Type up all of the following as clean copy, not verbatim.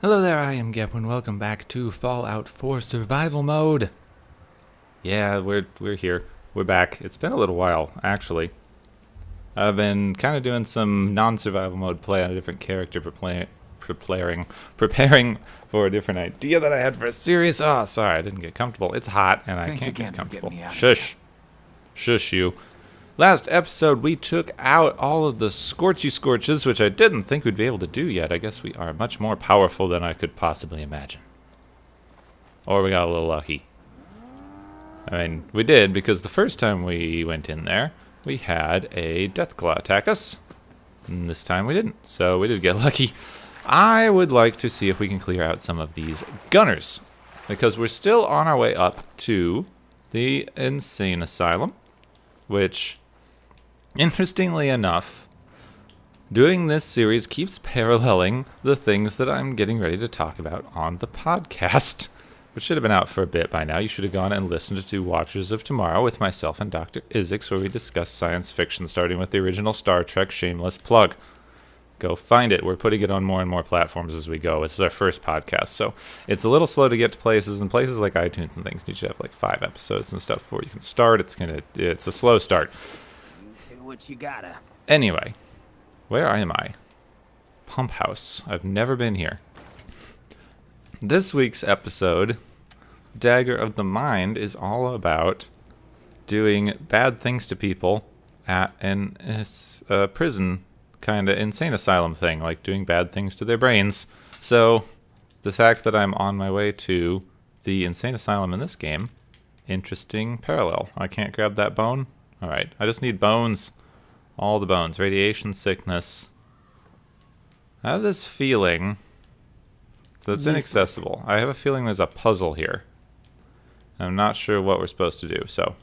Hello there, I am Gep, and welcome back to Fallout 4 Survival Mode. Yeah, we're here. We're back. It's been a little while, actually. I've been kind of doing some non-survival mode play on a different character, preparing for a different idea that I had for a series. Oh, sorry, I didn't get comfortable. It's hot, and I can't get comfortable. Shush. Shush you. Last episode, we took out all of the Scorchy Scorches, which I didn't think we'd be able to do yet. I guess we are much more powerful than I could possibly imagine. Or we got a little lucky. I mean, we did, because the first time we went in there, we had a Deathclaw attack us. And this time we didn't, so we did get lucky. I would like to see if we can clear out some of these gunners, because we're still on our way up to the Insane Asylum, which, interestingly enough, doing this series keeps paralleling the things that I'm getting ready to talk about on the podcast, which should have been out for a bit by now. You should have gone and listened to Watchers of Tomorrow with myself and Dr. Isix, where we discuss science fiction, starting with the original Star Trek. Shameless plug. Go find it. We're putting it on more and more platforms as we go. It's our first podcast, so it's a little slow to get to places, and places like iTunes and things need to have like 5 episodes and stuff before you can start. It's a slow start. Do what you gotta. Anyway, where am I? Pump House. I've never been here. This week's episode, Dagger of the Mind, is all about doing bad things to people at an prison kind of insane asylum thing, like doing bad things to their brains. So the fact that I'm on my way to the insane asylum in this game, interesting parallel. I can't grab that bone? Alright, I just need bones. All the bones. Radiation sickness. I have this feeling, so it's inaccessible. I have a feeling there's a puzzle here. I'm not sure what we're supposed to do, so.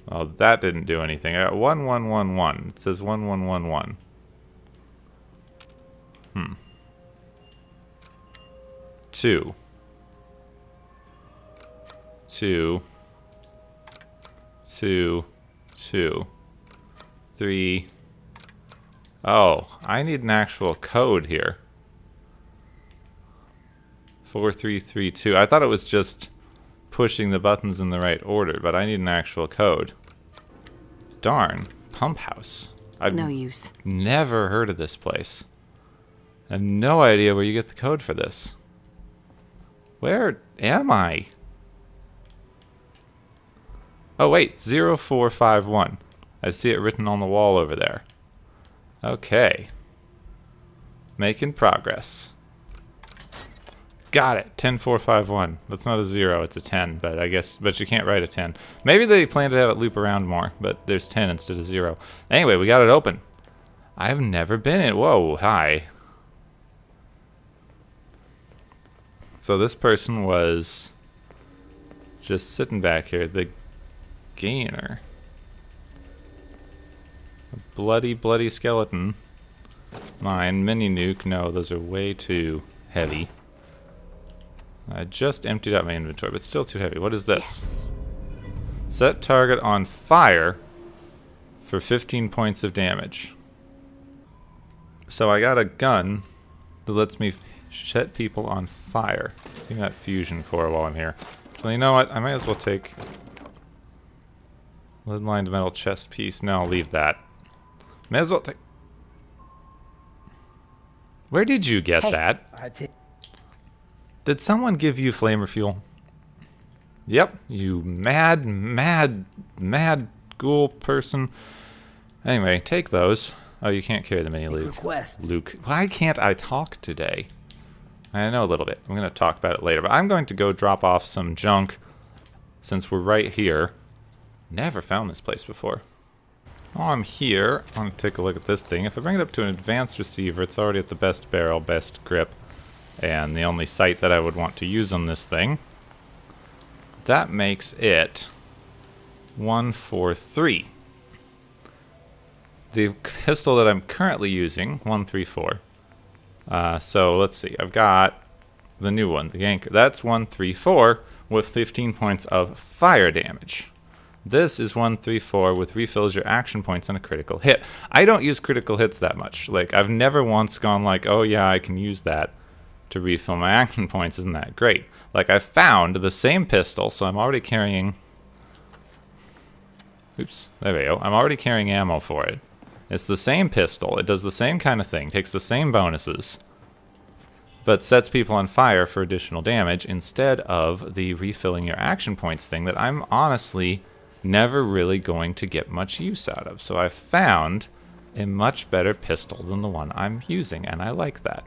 Well, that didn't do anything. I got 1111. It says 1111. 2. 2. 2. 2. 3. Oh, I need an actual code here. 4332. I thought it was just pushing the buttons in the right order, but I need an actual code. Darn. Pump House. I've no use. Never heard of this place. I have no idea where you get the code for this. Where am I? Oh wait, 0451. I see it written on the wall over there. Okay. Making progress. Got it. 10451. That's not a 0, it's a 10, but you can't write a 10. Maybe they plan to have it loop around more, but there's 10 instead of 0. Anyway, we got it open. I've never been in. Whoa, hi. So this person was just sitting back here, the gainer. A bloody, bloody skeleton. Mine, mini nuke. No, those are way too heavy. I just emptied out my inventory, but still too heavy. What is this? Yes. Set target on fire for 15 points of damage. So I got a gun that lets me set people on fire. Give me that fusion core while I'm here. So you know what? I might as well take lead-lined metal chest piece. No, I'll leave that. May as well take... Where did you get that? Did someone give you flamer fuel? Yep, you mad ghoul person. Anyway, take those. Oh, you can't carry them any, Luke. Why can't I talk today? I know a little bit. I'm going to talk about it later, but I'm going to go drop off some junk since we're right here. Never found this place before. While I'm here, I want to take a look at this thing. If I bring it up to an advanced receiver, it's already at the best barrel, best grip. And the only sight that I would want to use on this thing. That makes it 143. The pistol that I'm currently using, 134. So let's see. I've got the new one, the Yanker. That's 134 with 15 points of fire damage. This is 134 with refills your action points on a critical hit. I don't use critical hits that much. Like, I've never once gone like, oh yeah, I can use that to refill my action points. Isn't that great? Like, I found the same pistol, so I'm already carrying... Oops, there we go. I'm already carrying ammo for it. It's the same pistol. It does the same kind of thing. Takes the same bonuses. But sets people on fire for additional damage instead of the refilling your action points thing that I'm honestly never really going to get much use out of. So I found a much better pistol than the one I'm using, and I like that.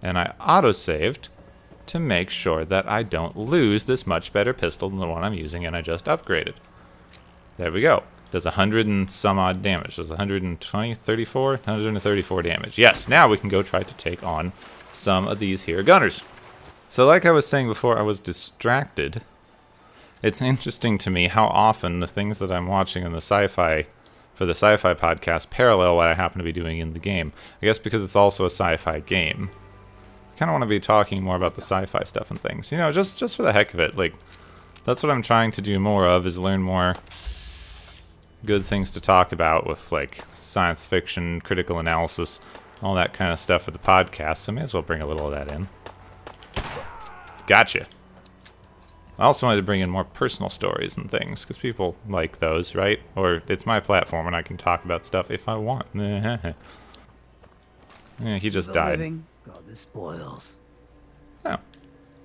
And I autosaved to make sure that I don't lose this much better pistol than the one I'm using, and I just upgraded. There we go. Does 100 and some odd damage. Does 120, 34? 134 damage. Yes, now we can go try to take on some of these here gunners. So like I was saying before, I was distracted. It's interesting to me how often the things that I'm watching in the sci-fi, for the sci-fi podcast, parallel what I happen to be doing in the game. I guess because it's also a sci-fi game. I kind of want to be talking more about the sci-fi stuff and things. You know, just for the heck of it. Like, that's what I'm trying to do more of, is learn more good things to talk about with, like, science fiction, critical analysis, all that kind of stuff for the podcast, so I may as well bring a little of that in. Gotcha. I also wanted to bring in more personal stories and things, because people like those, right? Or it's my platform and I can talk about stuff if I want. Yeah, he just died. Living, God, the spoils. Oh,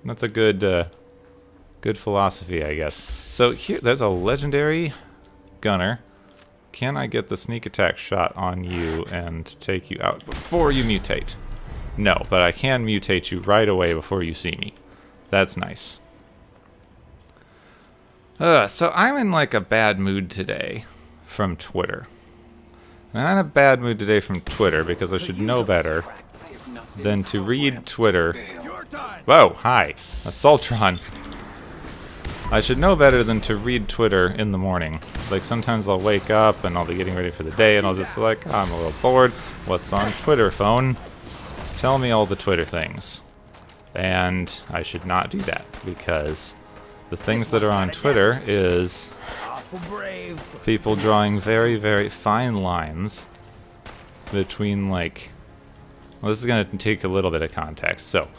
that's a good, good philosophy, I guess. So here, there's a legendary gunner. Can I get the sneak attack shot on you and take you out before you mutate? No, but I can mutate you right away before you see me. That's nice. So I'm in like a bad mood today from Twitter. And I'm in a bad mood today from Twitter because I should know better than to read Twitter. Whoa, hi. A Sultron. I should know better than to read Twitter in the morning. Like, sometimes I'll wake up and I'll be getting ready for the day and I'll just like, oh, I'm a little bored. What's on Twitter, phone? Tell me all the Twitter things. And I should not do that, because the things that are on Twitter is people drawing very, very fine lines between, like... Well, this is going to take a little bit of context. So,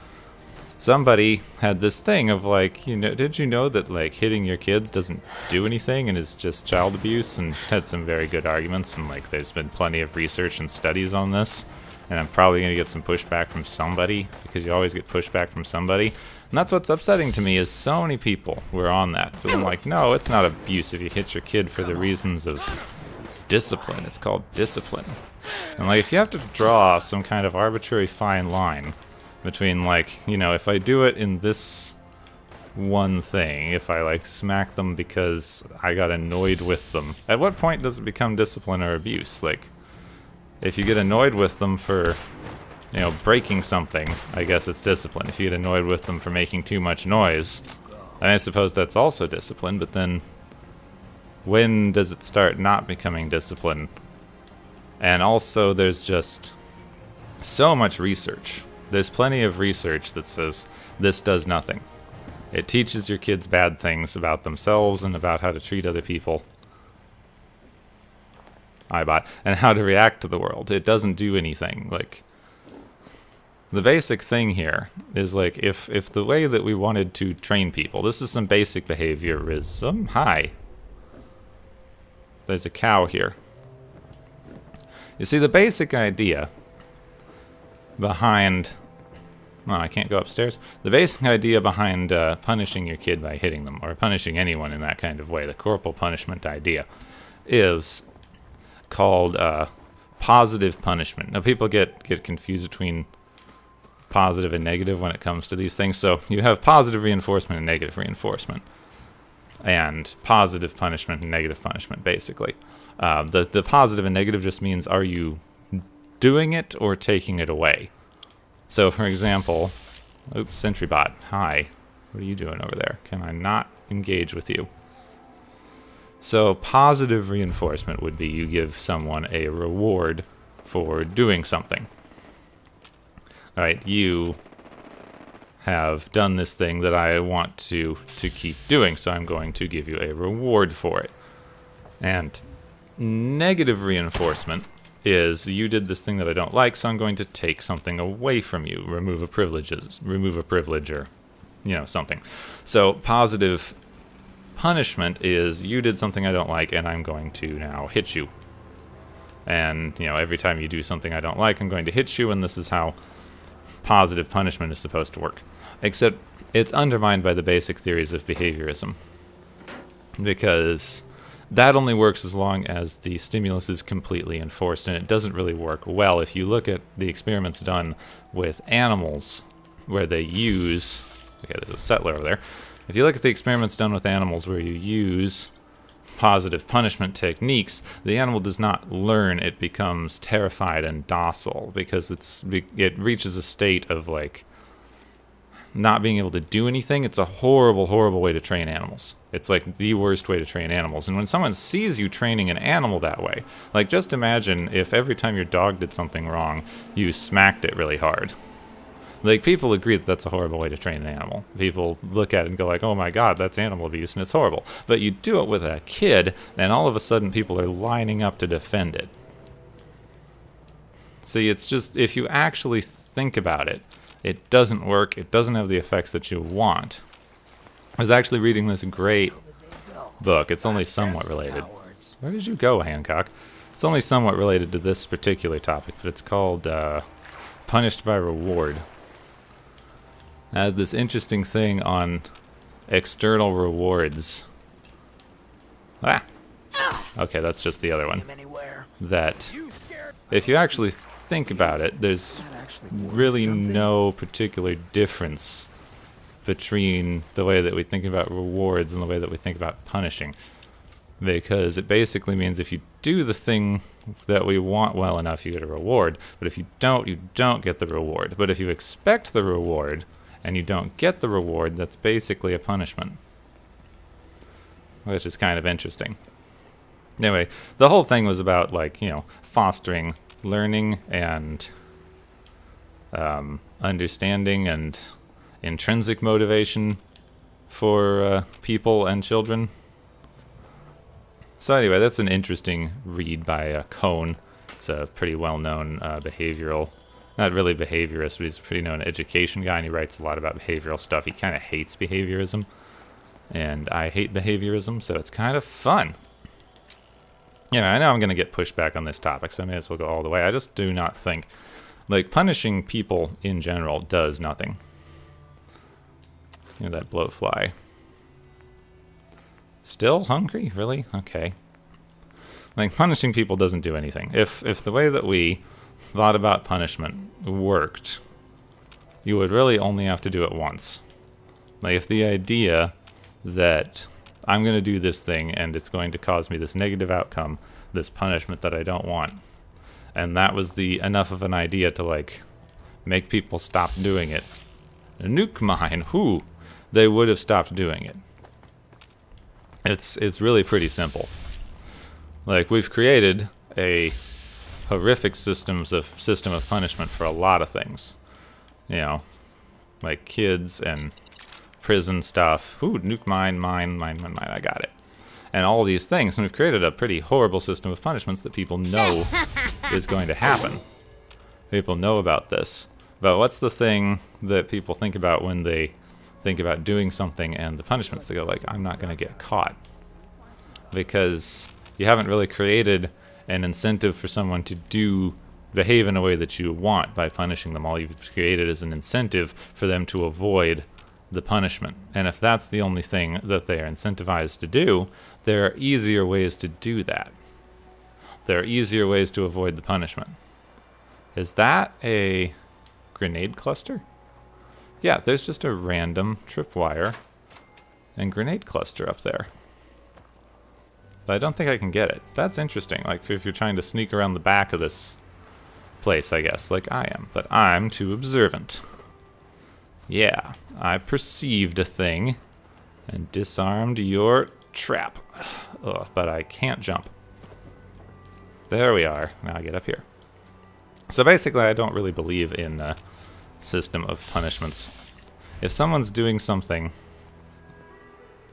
somebody had this thing of like, you know, did you know that like hitting your kids doesn't do anything and is just child abuse, and had some very good arguments, and like there's been plenty of research and studies on this, and I'm probably going to get some pushback from somebody, because you always get pushback from somebody, and that's what's upsetting to me, is so many people were on that. But I'm like, no, it's not abuse if you hit your kid for the reasons of discipline. It's called discipline. And like, if you have to draw some kind of arbitrary fine line between, like, you know, if I do it in this one thing, if I, like, smack them because I got annoyed with them, at what point does it become discipline or abuse? Like, if you get annoyed with them for, you know, breaking something, I guess it's discipline. If you get annoyed with them for making too much noise, I suppose that's also discipline, but then when does it start not becoming discipline? And also, there's just so much research. There's plenty of research that says this does nothing. It teaches your kids bad things about themselves and about how to treat other people. And how to react to the world. It doesn't do anything. Like, the basic thing here is, like, if the way that we wanted to train people, this is some basic behaviorism. Hi. There's a cow here. You see, the basic idea behind... Well, I can't go upstairs. The basic idea behind punishing your kid by hitting them, or punishing anyone in that kind of way, the corporal punishment idea, is called positive punishment. Now, people get confused between positive and negative when it comes to these things. So you have positive reinforcement and negative reinforcement, and positive punishment and negative punishment, basically. The positive and negative just means, are you doing it or taking it away? So, for example, oops, sentry bot, hi, what are you doing over there? Can I not engage with you? So, positive reinforcement would be you give someone a reward for doing something. Alright, you have done this thing that I want to keep doing, so I'm going to give you a reward for it. And negative reinforcement is you did this thing that I don't like, so I'm going to take something away from you, remove a privilege, or something. So positive punishment is you did something I don't like, and I'm going to now hit you. And every time you do something I don't like, I'm going to hit you, and this is how positive punishment is supposed to work. Except it's undermined by the basic theories of behaviorism, because that only works as long as the stimulus is completely enforced, and it doesn't really work well if you look at the experiments done with animals where they use... Okay, there's a settler over there. If you look at the experiments done with animals where you use positive punishment techniques, the animal does not learn. It becomes terrified and docile because it reaches a state of like not being able to do anything. It's a horrible, horrible way to train animals. It's like the worst way to train animals. And when someone sees you training an animal that way, like just imagine if every time your dog did something wrong, you smacked it really hard. Like, people agree that that's a horrible way to train an animal. People look at it and go like, oh my god, that's animal abuse, and it's horrible. But you do it with a kid, and all of a sudden people are lining up to defend it. See, it's just, if you actually think about it, it doesn't work. It doesn't have the effects that you want. I was actually reading this great book. It's only somewhat related. Where did you go, Hancock? It's only somewhat related to this particular topic, but it's called Punished by Reward. This interesting thing on external rewards. Okay, that's just the other one. That, if you actually think about it, there's really no particular difference between the way that we think about rewards and the way that we think about punishing. Because it basically means if you do the thing that we want well enough, you get a reward. But if you don't get the reward. But if you expect the reward and you don't get the reward, that's basically a punishment. Which is kind of interesting. Anyway, the whole thing was about, like, fostering learning and understanding and intrinsic motivation for people and children. So anyway, that's an interesting read by Cohn. It's a pretty well-known behavioral... Not really behaviorist, but he's a pretty known education guy, and he writes a lot about behavioral stuff. He kind of hates behaviorism, and I hate behaviorism, so it's kind of fun. Yeah, I know I'm going to get pushed back on this topic, so I may as well go all the way. I just do not think, like, punishing people in general does nothing. That bloatfly. Still hungry? Really? Okay. Like, punishing people doesn't do anything. If the way that we thought about punishment worked, you would really only have to do it once. Like, if the idea that I'm going to do this thing and it's going to cause me this negative outcome, this punishment that I don't want, and that was enough of an idea to, like, make people stop doing it, nuke mine, they would have stopped doing it. It's really pretty simple. Like, we've created a horrific system of punishment for a lot of things. Like kids and prison stuff. Nuke mine, I got it. And all these things. And we've created a pretty horrible system of punishments that people know is going to happen. People know about this. But what's the thing that people think about when they think about doing something and the punishments? They go like, I'm not going to get caught. Because you haven't really created an incentive for someone to behave in a way that you want by punishing them. All you've created is an incentive for them to avoid the punishment. And if that's the only thing that they are incentivized to do, there are easier ways to do that. There are easier ways to avoid the punishment. Is that a grenade cluster? Yeah, there's just a random tripwire and grenade cluster up there. But I don't think I can get it. That's interesting. Like, if you're trying to sneak around the back of this place, I guess, like I am. But I'm too observant. Yeah, I perceived a thing and disarmed your trap. Ugh, but I can't jump. There we are. Now I get up here. So basically, I don't really believe in a system of punishments. If someone's doing something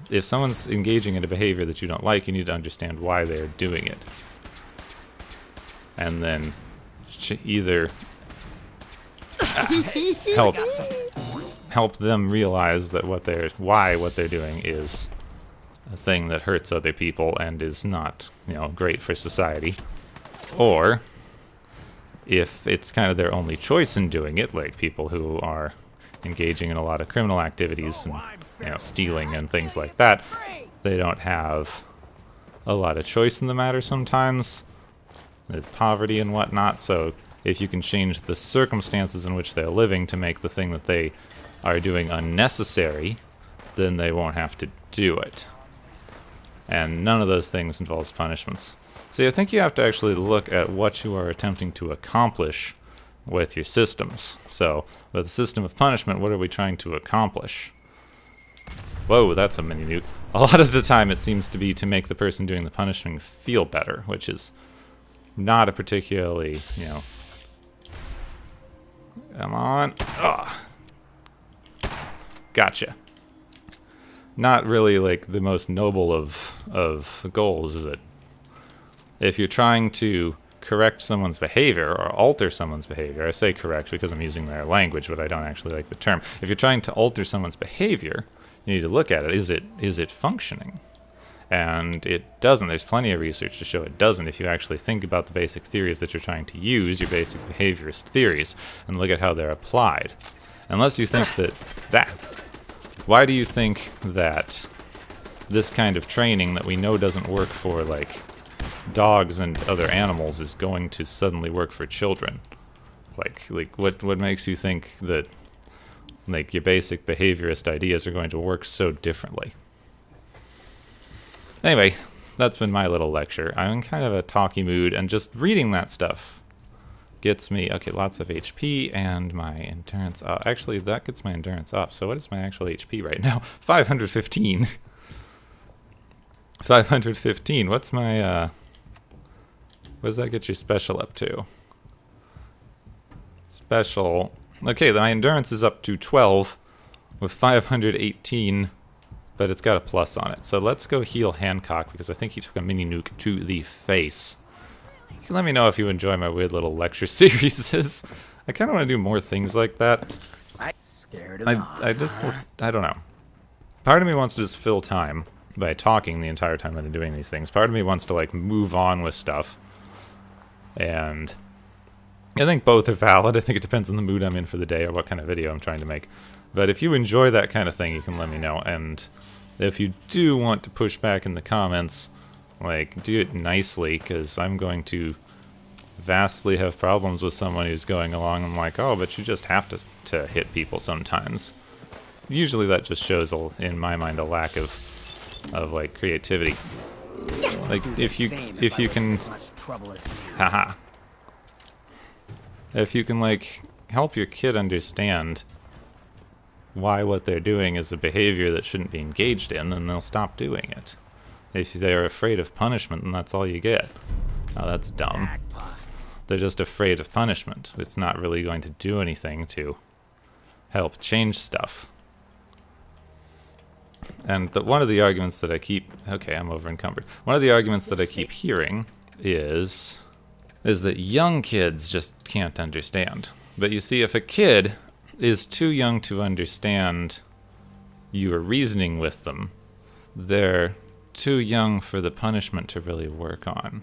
if someone's engaging in a behavior that you don't like, you need to understand why they're doing it. And then either help them realize that what they're doing is a thing that hurts other people and is not, great for society. Or if it's kind of their only choice in doing it, like people who are engaging in a lot of criminal activities and stealing and things like that, they don't have a lot of choice in the matter sometimes with poverty and whatnot. So if you can change the circumstances in which they're living to make the thing that they are doing unnecessary, then they won't have to do it. And none of those things involves punishments. See, I think you have to actually look at what you are attempting to accomplish with your systems. So, with a system of punishment, what are we trying to accomplish? Whoa, that's a mini nuke. A lot of the time it seems to be to make the person doing the punishing feel better, which is not a particularly, Come on. Ugh. Gotcha. Not really like the most noble of goals, is it? If you're trying to correct someone's behavior or alter someone's behavior, I say correct because I'm using their language, but I don't actually like the term. If you're trying to alter someone's behavior, you need to look at it. Is it functioning? And it doesn't. There's plenty of research to show it doesn't. If you actually think about the basic theories that you're trying to use, your basic behaviorist theories, and look at how they're applied. Unless you think that why do you think that this kind of training that we know doesn't work for, like, dogs and other animals is going to suddenly work for children? Like what makes you think that, like, your basic behaviorist ideas are going to work so differently? Anyway, that's been my little lecture. I'm in kind of a talky mood, and just reading that stuff gets me, okay, lots of HP, and my endurance up. Actually, that gets my endurance up. So what is my actual HP right now? 515. 515. What's my, what does that get your special up to? Special. Okay, my endurance is up to 12 with 518, but it's got a plus on it. So let's go heal Hancock, because I think he took a mini nuke to the face. You can let me know if you enjoy my weird little lecture series. I kind of want to do more things like that. I don't know. Part of me wants to just fill time by talking the entire time that I'm doing these things. Part of me wants to, like, move on with stuff. And I think both are valid. I think it depends on the mood I'm in for the day or what kind of video I'm trying to make. But if you enjoy that kind of thing, you can let me know. And if you do want to push back in the comments, like, do it nicely, because I'm going to vastly have problems with someone who's going along and like, oh, but you just have to hit people sometimes. Usually that just shows, in my mind, a lack of like, creativity. Like, if you can, haha. If you can, like, help your kid understand why what they're doing is a behavior that shouldn't be engaged in, then they'll stop doing it. If they're afraid of punishment, then that's all you get. Oh, that's dumb. They're just afraid of punishment. It's not really going to do anything to help change stuff. And one of the arguments that I keep... Okay, I'm over encumbered. One of the arguments that I keep hearing is that young kids just can't understand. But you see, if a kid is too young to understand your reasoning with them, they're too young for the punishment to really work on.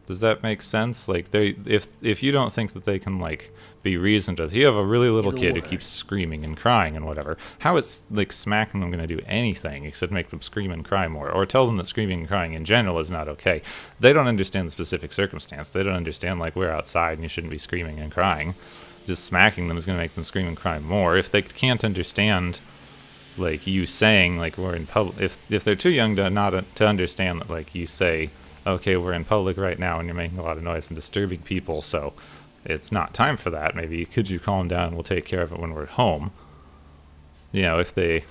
Does that make sense? Like, if you don't think that they can, like, be reasoned with, you have a really little kid who keeps screaming and crying and whatever, how is, like, smacking them going to do anything except make them scream and cry more, or tell them that screaming and crying in general is not okay? They don't understand the specific circumstance. They don't understand, like, we're outside and you shouldn't be screaming and crying. Just smacking them is going to make them scream and cry more. If they can't understand, like, you saying, like, we're in public, if they're too young to understand that, like, you say, okay, we're in public right now and you're making a lot of noise and disturbing people, so it's not time for that. Maybe could you calm down and we'll take care of it when we're at home. You know, if they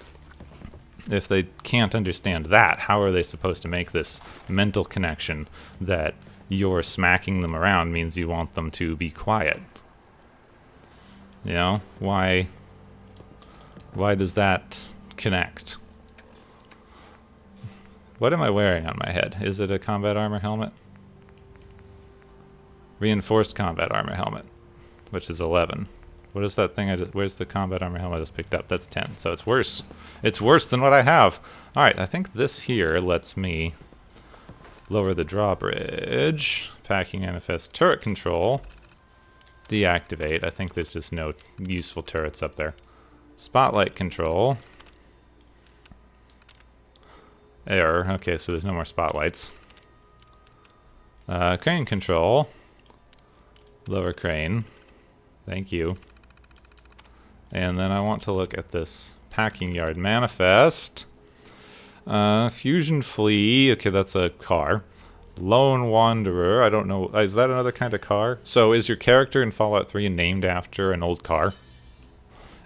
can't understand that, how are they supposed to make this mental connection that you're smacking them around means you want them to be quiet? You know, why does that connect. What am I wearing on my head? Is it a combat armor helmet? Reinforced combat armor helmet, which is 11. What is that thing where's the combat armor helmet I just picked up? That's 10, so it's worse. It's worse than what I have. Alright, I think this here lets me lower the drawbridge. Packing manifest turret control. Deactivate. I think there's just no useful turrets up there. Spotlight control. Error. Okay, so there's no more spotlights. Crane control. Lower crane. Thank you. And then I want to look at this packing yard manifest. Fusion Flea. Okay, that's a car. Lone Wanderer. I don't know. Is that another kind of car? So is your character in Fallout 3 named after an old car?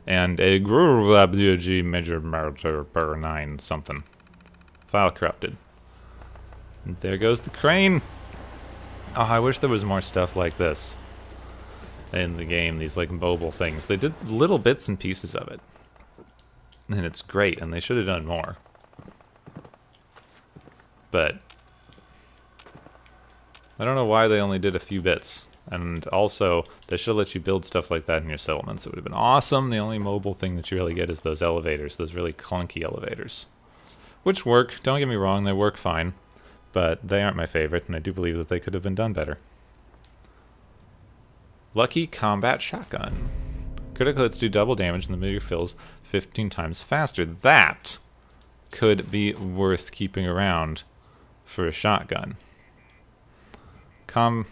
And a Grurlabg Major Martyr 9 something. File corrupted. And there goes the crane. Oh, I wish there was more stuff like this in the game. These like mobile things. They did little bits and pieces of it. And it's great, and they should have done more. But I don't know why they only did a few bits. And also, they should let you build stuff like that in your settlements. It would have been awesome. The only mobile thing that you really get is those elevators, those really clunky elevators. Which work, don't get me wrong, they work fine. But they aren't my favorite, and I do believe that they could have been done better. Lucky Combat Shotgun. Critical hits do double damage and the meter fills 15 times faster. That could be worth keeping around for a shotgun.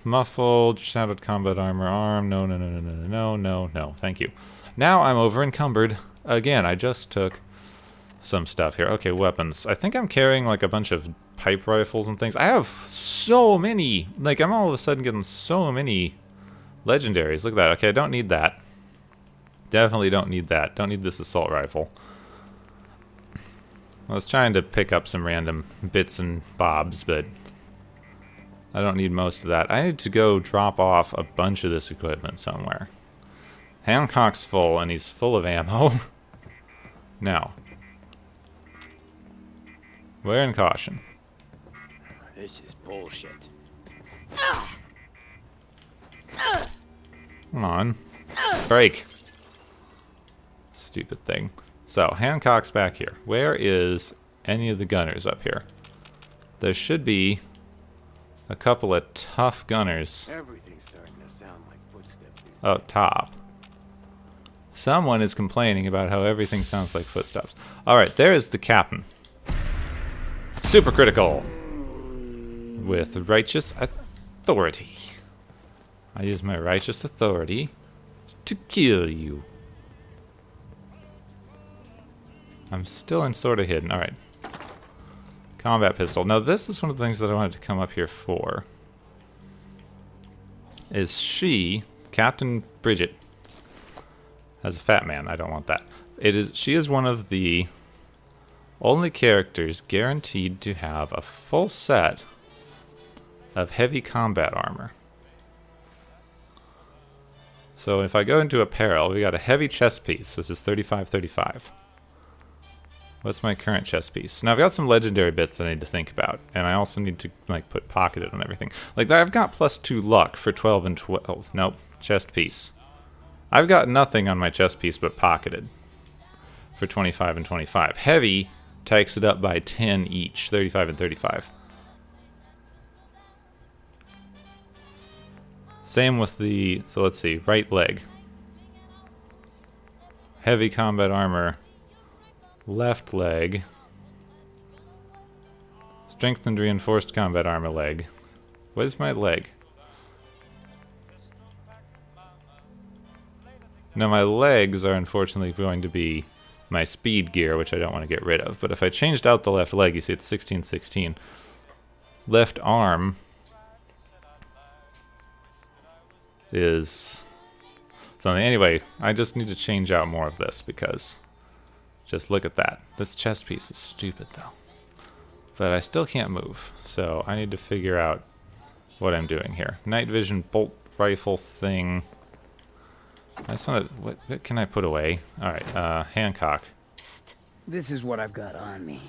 Muffled, shadowed combat armor, arm. No, no, no, no, no, no, no, no, no. Thank you. Now I'm over encumbered. Again, I just took some stuff here. Okay, weapons. I think I'm carrying like a bunch of pipe rifles and things. I have so many. Like, I'm all of a sudden getting so many legendaries. Look at that. Okay, I don't need that. Definitely don't need that. Don't need this assault rifle. I was trying to pick up some random bits and bobs, but I don't need most of that. I need to go drop off a bunch of this equipment somewhere. Hancock's full, and he's full of ammo. Now, wear in caution. This is bullshit. Come on. Break. Stupid thing. So, Hancock's back here. Where is any of the gunners up here? There should be a couple of tough gunners Everything's starting to sound like footsteps. up top. Someone is complaining about how everything sounds like footsteps. Alright, there is the captain. Super critical. With righteous authority. I use my righteous authority to kill you. I'm still in sort of hidden. Alright. Combat pistol. Now this is one of the things that I wanted to come up here for. Is she, Captain Bridget, as a fat man, I don't want that. She is one of the only characters guaranteed to have a full set of heavy combat armor. So if I go into apparel, we got a heavy chest piece. This is 35-35. What's my current chest piece? Now I've got some legendary bits that I need to think about, and I also need to like put pocketed on everything. Like I've got +2 luck for 12 and 12. Nope, chest piece. I've got nothing on my chest piece but pocketed for 25 and 25. Heavy takes it up by 10 each, 35 and 35. Same with the, so let's see, right leg. Heavy combat armor. Left leg. Strengthened reinforced combat armor leg. Where's my leg? Now my legs are unfortunately going to be my speed gear, which I don't want to get rid of. But if I changed out the left leg, you see it's 16-16. Left arm is something. Anyway, I just need to change out more of this because just look at that. This chest piece is stupid though. But I still can't move, so I need to figure out what I'm doing here. Night vision bolt rifle thing. I just want to, what can I put away? Alright, Hancock. Psst. This is what I've got on me.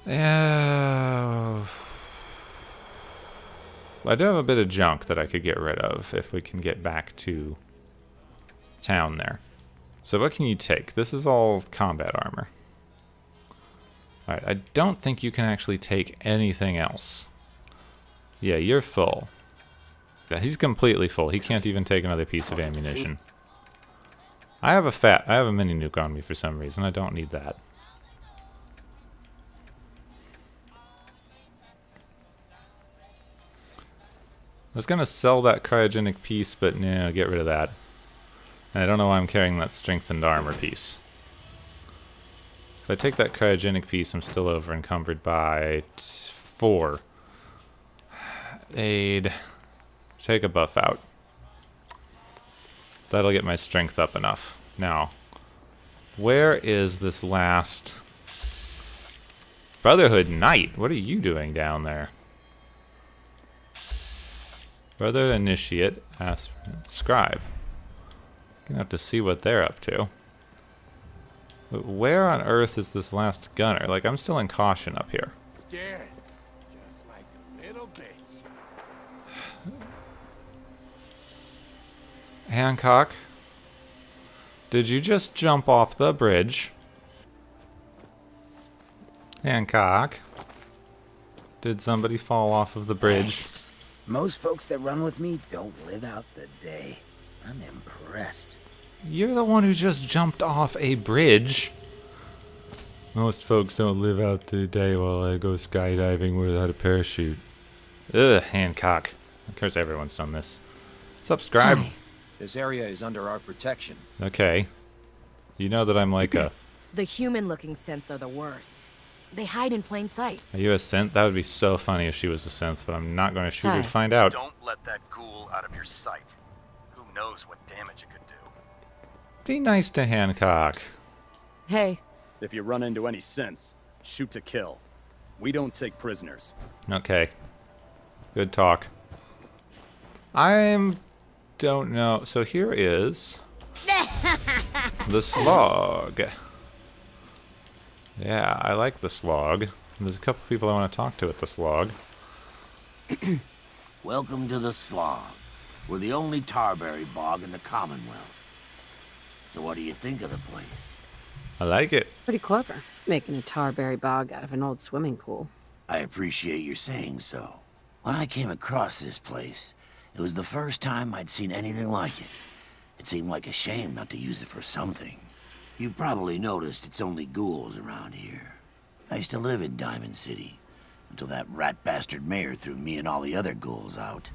Yeah. I do have a bit of junk that I could get rid of if we can get back to town there. So what can you take? This is all combat armor. Alright, I don't think you can actually take anything else. Yeah, you're full. Yeah, he's completely full. He can't even take another piece of ammunition. I have a mini nuke on me for some reason. I don't need that. I was gonna sell that cryogenic piece, but no, get rid of that. And I don't know why I'm carrying that strengthened armor piece. If I take that cryogenic piece, I'm still over encumbered by 4. Aid. Take a buff out. That'll get my strength up enough. Now, where is this last Brotherhood Knight? What are you doing down there? Brother Initiate, Aspirant, Scribe. Gonna have to see what they're up to. But where on earth is this last gunner? Like, I'm still in caution up here. Scared. Just like a little bitch. Hancock, did you just jump off the bridge? Hancock, did somebody fall off of the bridge? Thanks. Most folks that run with me don't live out the day. I'm impressed. You're the one who just jumped off a bridge. Most folks don't live out the day while I go skydiving without a parachute. Ugh, Hancock. Of course everyone's done this. Subscribe. Hi. This area is under our protection. Okay. You know that I'm like a... The human-looking synths are the worst. They hide in plain sight. Are you a synth? That would be so funny if she was a synth, but I'm not going to shoot her to Hi. find out. Don't let that ghoul out of your sight. Who knows what damage it could do. Be nice to Hancock. Hey, If you run into any synths, shoot to kill. We don't take prisoners. Okay. Good talk. Don't know. So here is the slog. Yeah, I like the slog. There's a couple people I want to talk to at the slog. Welcome to the slog. We're the only tarberry bog in the Commonwealth. So what do you think of the place? I like it. Pretty clever, making a tarberry bog out of an old swimming pool. I appreciate your saying so. When I came across this place, it was the first time I'd seen anything like it. It seemed like a shame not to use it for something. You've probably noticed it's only ghouls around here. I used to live in Diamond City, until that rat bastard mayor threw me and all the other ghouls out.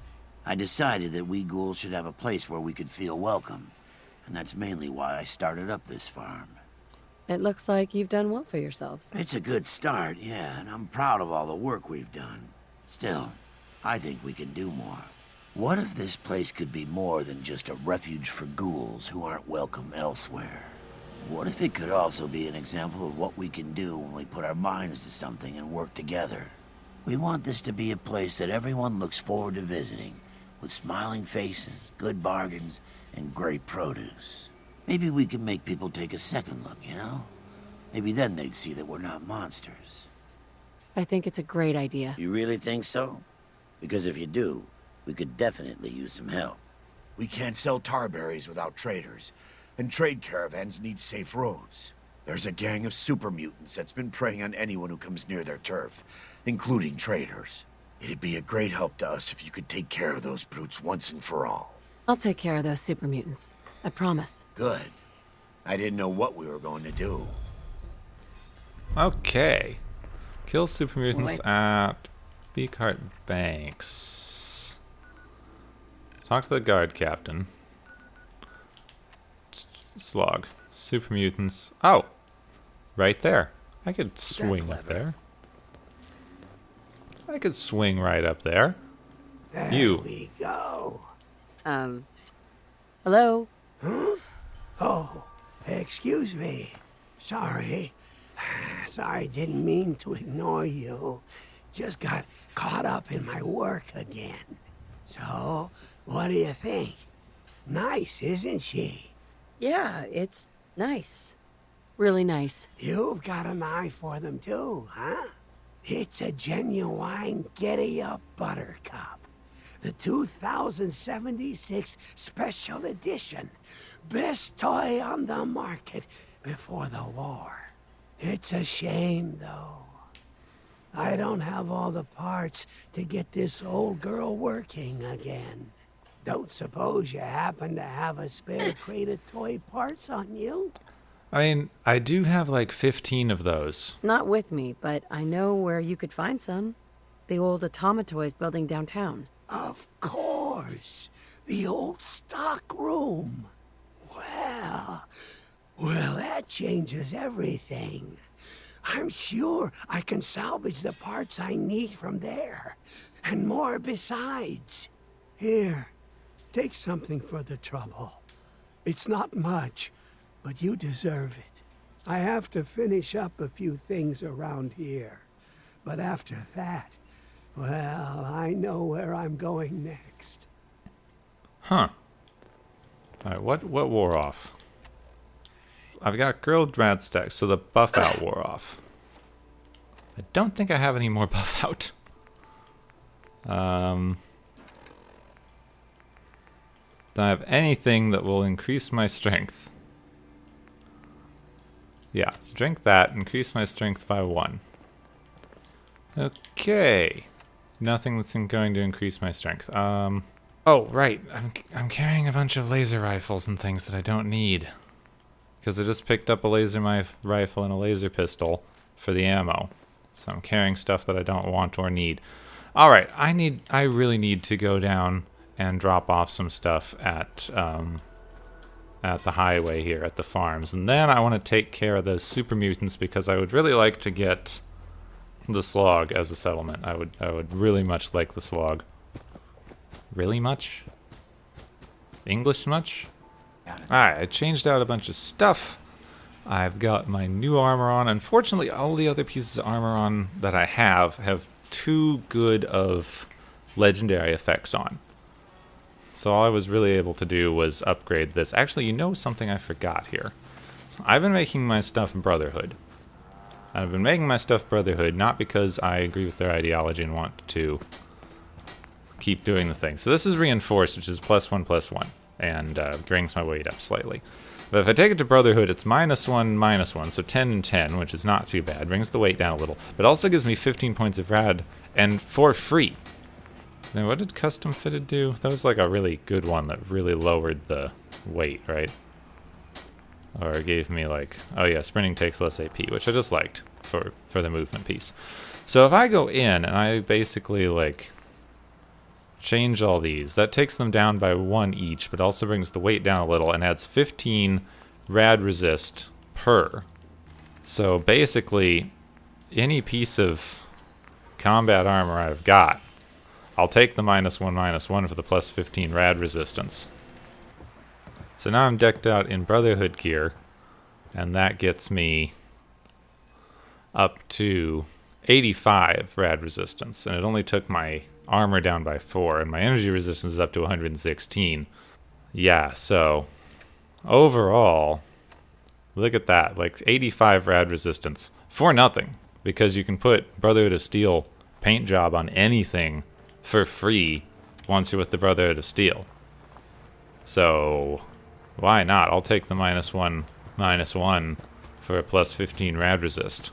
I decided that we ghouls should have a place where we could feel welcome, and that's mainly why I started up this farm. It looks like you've done well for yourselves. It's a good start, yeah, and I'm proud of all the work we've done. Still, I think we can do more. What if this place could be more than just a refuge for ghouls who aren't welcome elsewhere? What if it could also be an example of what we can do when we put our minds to something and work together? We want this to be a place that everyone looks forward to visiting, with smiling faces, good bargains, and great produce. Maybe we can make people take a second look, you know? Maybe then they'd see that we're not monsters. I think it's a great idea. You really think so? Because if you do, we could definitely use some help. We can't sell tarberries without traders, and trade caravans need safe roads. There's a gang of super mutants that's been preying on anyone who comes near their turf, including traders. It'd be a great help to us if you could take care of those brutes once and for all. I'll take care of those super mutants. I promise. Good. I didn't know what we were going to do. Okay. Kill super mutants at Beakheart Banks. Talk to the guard captain. Slog. Super mutants. Oh! Right there. I could swing up there. I could swing right up there. There we go. Hello? Oh, excuse me. Sorry. Sorry, didn't mean to ignore you. Just got caught up in my work again. So, what do you think? Nice, isn't she? Yeah, it's nice. Really nice. You've got an eye for them too, huh? It's a genuine giddy-up buttercup. The 2076 special edition. Best toy on the market before the war. It's a shame, though. I don't have all the parts to get this old girl working again. Don't suppose you happen to have a spare crate of toy parts on you? I mean, I do have like 15 of those. Not with me, but I know where you could find some. The old Automatoys building downtown. Of course. The old stock room. Well, that changes everything. I'm sure I can salvage the parts I need from there. And more besides. Here, take something for the trouble. It's not much, but you deserve it. I have to finish up a few things around here. But after that, well, I know where I'm going next. Huh. Alright, what wore off? I've got grilled rad stacks, so the buff out wore off. I don't think I have any more buff out. Don't have anything that will increase my strength. Yeah, drink that, increase my strength by 1. Okay. Nothing that's going to increase my strength. Oh, right. I'm carrying a bunch of laser rifles and things that I don't need. Because I just picked up a laser rifle and a laser pistol for the ammo. So I'm carrying stuff that I don't want or need. Alright, I really need to go down and drop off some stuff at the highway here, at the farms. And then I want to take care of those super mutants because I would really like to get the slog as a settlement. I would really much like the slog. Really much? English much? Alright, I changed out a bunch of stuff. I've got my new armor on. Unfortunately, all the other pieces of armor on that I have too good of legendary effects on. So all I was really able to do was upgrade this. Actually, you know something I forgot here. I've been making my stuff Brotherhood. I've been making my stuff Brotherhood not because I agree with their ideology and want to keep doing the thing. So this is reinforced, which is +1/+1, and brings my weight up slightly. But if I take it to Brotherhood, it's -1, -1, so 10 and 10, which is not too bad. Brings the weight down a little, but also gives me 15 points of rad, and for free. Now, what did custom fitted do? That was like a really good one that really lowered the weight, right? Or it gave me like, oh yeah, sprinting takes less AP, which I just liked for the movement piece. So if I go in and I basically like change all these, that takes them down by 1 each, but also brings the weight down a little and adds 15 rad resist per. So basically, any piece of combat armor I've got, I'll take the -1/-1 for the +15 rad resistance. So now I'm decked out in Brotherhood gear, and that gets me up to 85 rad resistance, and it only took my armor down by 4, and my energy resistance is up to 116. Yeah, so overall, look at that, like 85 rad resistance for nothing, because you can put Brotherhood of Steel paint job on anything for free once you're with the Brotherhood of Steel. So why not? I'll take the -1/-1 for a +15 rad resist.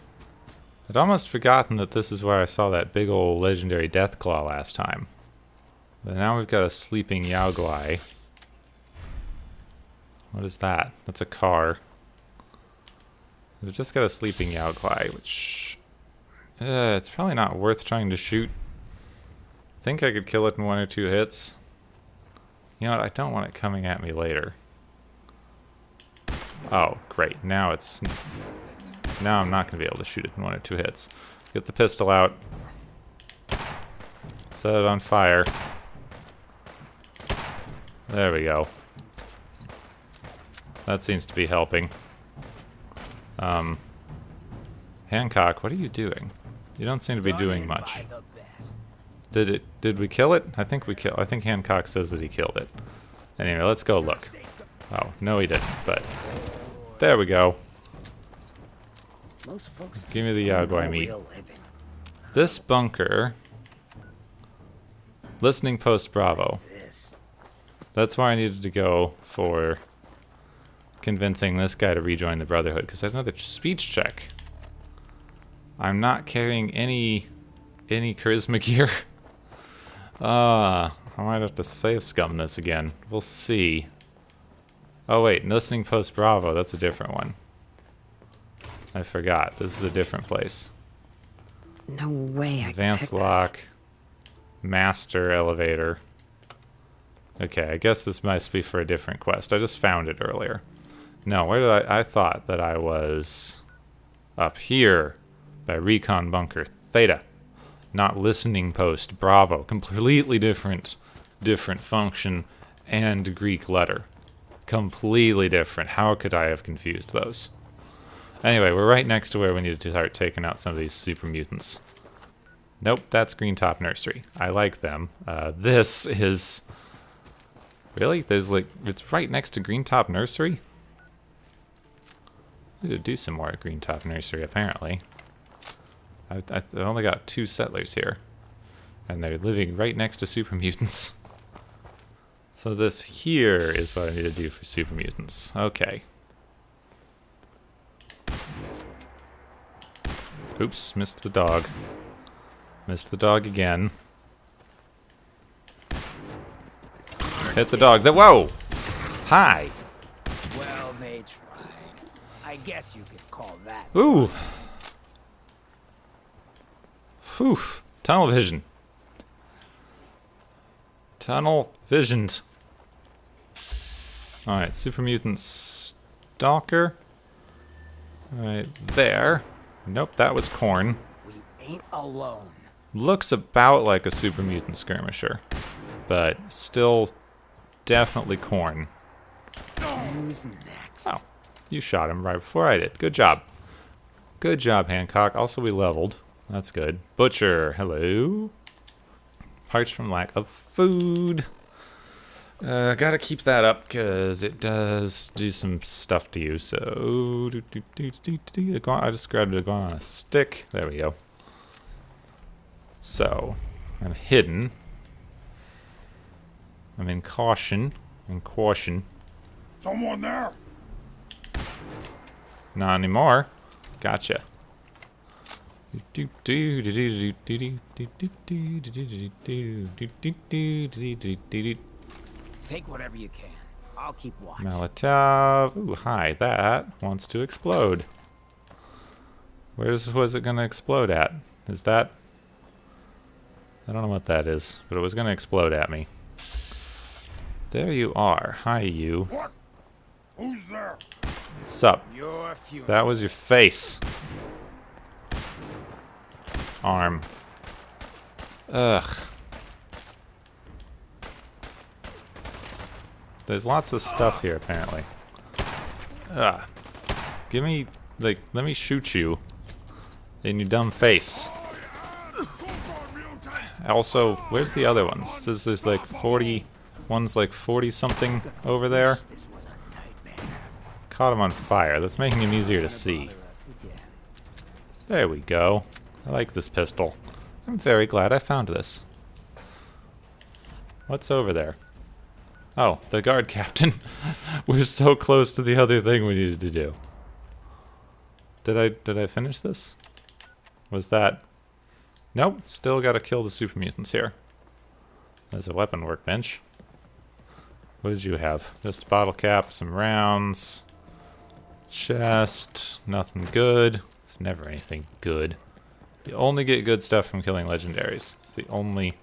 I'd almost forgotten that this is where I saw that big old legendary Deathclaw last time. But now we've got a sleeping Yaoguai. What is that? That's a car. We've just got a sleeping Yaoguai, which it's probably not worth trying to shoot. I think I could kill it in 1 or 2 hits. You know what? I don't want it coming at me later. Oh, great. Now I'm not going to be able to shoot it in 1 or 2 hits. Get the pistol out. Set it on fire. There we go. That seems to be helping. Hancock, what are you doing? You don't seem to be doing much. Did we kill it? I think Hancock says that he killed it. Anyway, let's go look. Oh, no he didn't, but there we go. Most folks Give me the Yaguai no meat. real living. This bunker. Listening post Bravo. This. That's why I needed to go for convincing this guy to rejoin the Brotherhood, because I have another speech check. I'm not carrying any charisma gear. I might have to save scum this again. We'll see. Oh wait, listening post Bravo, that's a different one. I forgot. This is a different place. No way I Advanced could pick lock. Master elevator. Okay, I guess this must be for a different quest. I just found it earlier. No, where did I thought that I was up here by Recon Bunker Theta. Not listening post Bravo. Completely different function and Greek letter. Completely different. How could I have confused those? Anyway, we're right next to where we needed to start taking out some of these super mutants. Nope, that's Green Top Nursery. I like them. This is... Really? There's like... It's right next to Green Top Nursery? I need to do some more at Green Top Nursery, apparently. I only got 2 settlers here. And they're living right next to super mutants. So this here is what I need to do for super mutants. Okay. Oops, missed the dog. Missed the dog again. Hit the dog. Whoa! Hi! Well, they tried. I guess you could call that. Ooh! Whew. Tunnel vision. Tunnel visions. Alright, super mutant stalker. Right there. Nope, that was corn. We ain't alone. Looks about like a super mutant skirmisher, but still definitely corn. Who's next? Oh, you shot him right before I did. Good job. Good job, Hancock. Also, we leveled. That's good. Butcher, hello. Parched from lack of food. Gotta keep that up because it does do some stuff to you. So, I just grabbed a iguana on a stick. There we go. So, I'm hidden. I'm in caution. Someone there? Not anymore. Gotcha. Take whatever you can. I'll keep watch. Molotov. Ooh, hi. That wants to explode. Where was it going to explode at? Is that... I don't know what that is, but it was going to explode at me. There you are. Hi, you. What? Who's there? Sup? Your funeral. That was your face. Arm. Ugh. There's lots of stuff here, apparently. Ugh. Give me, like, let me shoot you in your dumb face. Also, where's the other ones? It says there's like 40, one's like 40 something over there. This was a nightmare. Caught him on fire. That's making him easier to see. There we go. I like this pistol. I'm very glad I found this. What's over there? Oh, the guard captain. We're so close to the other thing we needed to do. Did I finish this? Was that... Nope, still gotta kill the super mutants here. There's a weapon workbench. What did you have? Just a bottle cap, some rounds. Chest, nothing good. It's never anything good. You only get good stuff from killing legendaries. It's the only